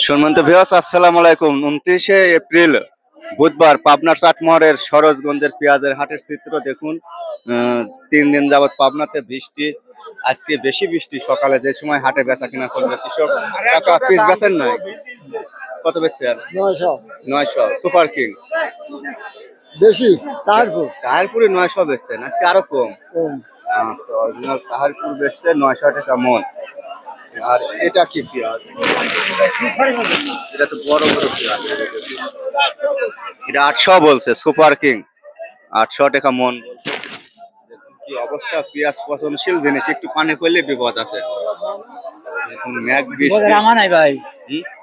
সম্মানিত ভিউয়ার্স, আসসালামু আলাইকুম। 29শে এপ্রিল বুধবার পাবনার চাটমোহরের সরোজগঞ্জের পেঁয়াজের হাটের চিত্র দেখুন। 3 দিন যাবত পাবনাতে বৃষ্টি, আজকে বেশি বৃষ্টি। সকালে যে সময় হাটে বেচা কিনা করবে কৃষক, টাকা পিস বেচেন নাই, কত বেচছেন? 900 900 সুপার কিং বেশি। তারপর তাহারপুরে 900 বেচছেন, আজকে আরো কম। কম। অরিজিনাল তাহারপুর বেচছে 900 টাকা মন। আর এটা কি পেঁয়াজ? এটা তো বড় বড় পেঁয়াজ। এটা 800 বলছে সুপার কিং, 800 টাকা মন। দেখুন কি অবস্থা, পেঁয়াজ পচনশীল জিনিস, একটু পানি পড়লে বিপদ আছে। দেখুন মেঘ বৃষ্টি। নাই ভাই,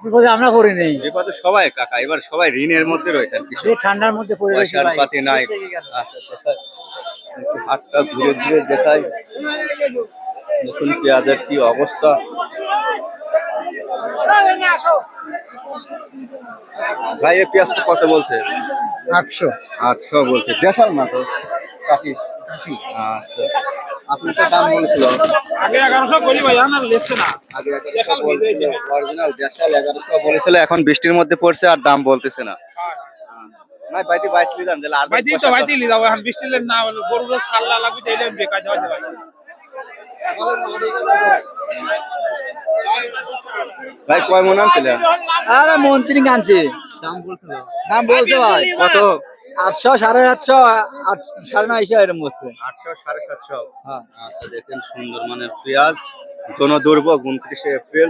বিপদে আমরা পড়ি নেই। বিপদে সবাই কাকা, এবার সবাই ঋণের মধ্যে রয়েছেন। কিছু ঠান্ডার মধ্যে পড়ে রয়েছে পয়সার ভাই। পাতি নাই। একটু হাতটা ঘুরে ঘুরে দেখাই। দেখুন পেঁয়াজের কি অবস্থা। ভাই এই পেঁয়াজটা কত বলছে? 800 800 বলছে। দেশাল না তো কাকি? আচ্ছা, আপনার তো দাম বলেছিল আগে 1100 করি ভাই, না লেখছে না। আগে অরিজিনাল দেশাল 1100 বলেছিল, এখন বৃষ্টির মধ্যে পড়ছে আর দাম বলতেছে না। না বাইতে বাইতে যান দিলে আর বাইতে লি যাবো, এখন বৃষ্টি লেন না হলে গরুর ছাল্লা লাগবে, তাইলে বেকার যাওয়া ভাই। ভাই কয় মন আনছিলেন? আরে মন্ত্রী আনছি। দাম বলছিল, দাম বলছে ভাই কত? 800, 750, 950 এরকম বলছে। 800 750। হ্যাঁ। আচ্ছা দেখেন সুন্দর মানের পেঁয়াজ, জনদুর্ভোগ 29শে এপ্রিল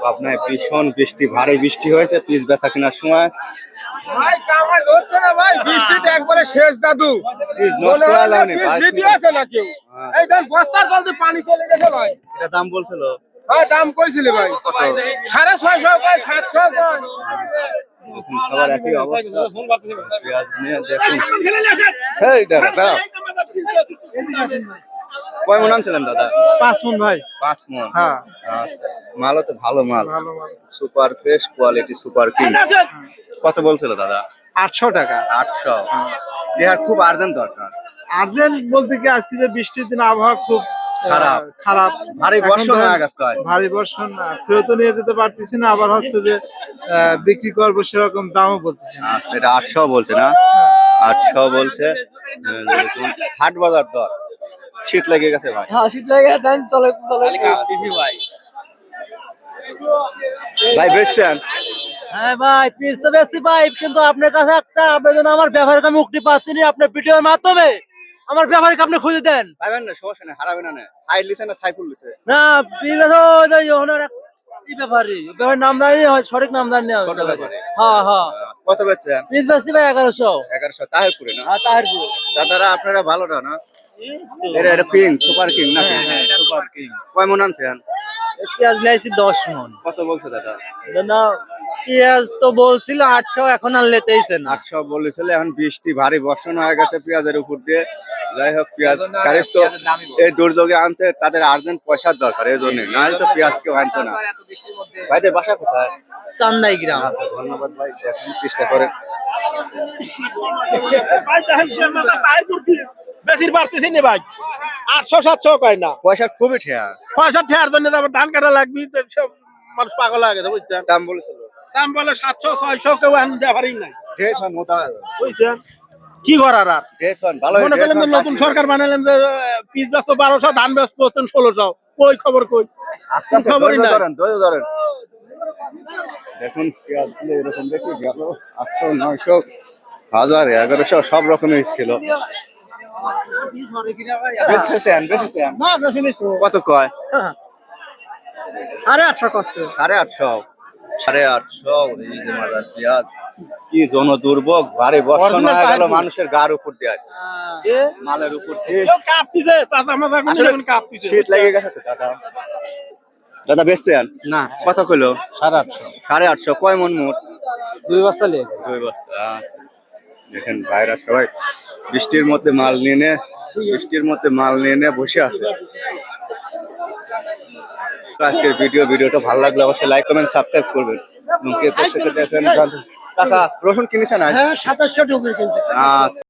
পাবনায় ভীষণ বৃষ্টি, ভারী বৃষ্টি হয়েছে। পিস বেচা কেনার সময় ভাই কামাই হচ্ছে না ভাই, বৃষ্টিতে একবারে শেষ দাদু। পিস নষ্ট হয়ে যায়নি ভাই। আছে না কেউ, এই দেন বস্তার জলদি পানি চলে গেছে ভাই। এটা দাম বলছিল হ্যাঁ দাম কইছিলে ভাই, কত? 650 কয়, 700 কয়। দেখুন সবার একই অবস্থা। পেঁয়াজ নিয়ে দেখুন। এই দাঁড়া দাঁড়া, কয় মন আনছিলেন দাদা? 5 মণ ভাই। 5 মন। হ্যাঁ। আচ্ছা, মালও তো ভালো মাল, super fresh quality super king. কত বলছিল দাদা? 800 টাকা। 800। টিয়ার খুব আর্জেন্ট দরকার। আর্জেন্ট বলতে কি, আজকে যে বৃষ্টির দিন আবহাওয়া খুব খারাপ। খারাপ, ভারী এখন বর্ষণ ধরেন হয়ে গেছে তো আজ। ভারী বর্ষণ, ফেরত নিয়ে যেতে পারতেছি না, আবার হচ্ছে যে বিক্রি করবো সেরকম দামও বলতেছি না। আচ্ছা, এটা 800 বলছে না? 800 বলছে। দেখুন হাট বাজার দর, শীত লেগে গেছে ভাই। হ্যাঁ, শীত লেগে দেন, তলে তলে ভাই। ভাই বেচছেন? হ্যাঁ ভাই, পিস তো বেশি ভাই, কিন্তু আপনার কাছে একটা আবেদন, আমার ব্যবহারিক মুক্তি পাচ্ছি না, আপনার ভিডিওর মাধ্যমে আমার ব্যবহারিক আপনি খুঁজে দেন। পাবেন না, সমস্যা নেই, হারাবে না। হাই লিছে না সাইফুল লিছে? না পিস আছে ওই ব্যাপারই, ব্যাপার নামদানি হয়, সঠিক নামদানি নেই। ছোট ব্যাপারে। হ্যাঁ হ্যাঁ, কত বেচছেন? পিস বেশি ভাই 1100। 1100 তাহিরপুরে না? হ্যাঁ তাহিরপুর। দাদারা আপনারা ভালোটা না? এটা কিং সুপার কিং না? Super king. কয় মন আনছেন? পেঁয়াজ লাইছি 10 মণ। কত বলছে দাদা? দাদা পেঁয়াজ তো বলছিল 800, এখন আর লেতেইছে না। 800 বলেছিল, এখন বৃষ্টি ভারী বর্ষণ হয়ে গেছে পেঁয়াজের উপর দিয়ে। যাই হোক, পেঁয়াজ কারিস তো এই দুর্যোগে আনছে, তাদের আর্জেন্ট পয়সার দরকার, এই জন্য নাহলে তো পেঁয়াজ কেউ আনতো না। ভাইদের বাসা কোথায়? চান্দাই গ্রাম। আচ্ছা, ধন্যবাদ ভাই, দেখুন চেষ্টা করেন। বেশির বাড়তেছি না ভাই, 800 700 কয় না। পয়সা খুবই ঠেয়া। পয়সা ঠেয়ার জন্য আবার ধান কাটা লাগবে, সব মানুষ পাগল হয়ে গেছে বুঝছেন। দাম বলেছিল, দাম বলে 700 600, কেউ আন দেওয়ারই নাই ঢের খান মোটা বুঝছেন। কি করার আর, ঢের খান ভালো। মনে করলাম যে নতুন সরকার বানালাম যে পিস ব্যস্ত 1200, ধান ব্যস্ত 1600, কই খবর কই, আস্তে আস্তে খবরই নাই। ধৈর্য ধরেন। দেখুন পেঁয়াজ গুলো এরকম দেখি গেল 800 900 1000 1100 সব রকমের ছিল। বেচেছেন? না বেশি নেই তো। কত কয়? 850 করছে। 850। 850 এই যে মাদার পেঁয়াজ, কি জনদুর্ভোগ, ভারী বর্ষণ হয়ে গেল মানুষের গার উপর দিয়ে, মালের উপর দিয়ে। কেউ কাঁপতিছে, চাচা মাচা আসলে কোন কাঁপতিছে। শীত লেগে গেছে তো দাদা। দাদা বেচছেন? না, কত কইলো? 850। 850। কয় মন মোট? 2 বস্তা লে। 2 বস্তা। আচ্ছা। দেখেন ভাইরা সবাই বৃষ্টির মধ্যে মাল নিয়ে বসে আছে। তো আজকের ভিডিওটা ভালো লাগলে অবশ্যই লাইক কমেন্ট সাবস্ক্রাইব করবেন। টাকা রসুন কিনেছেন? হ্যাঁ 2700 টাকা কিনছে। আচ্ছা।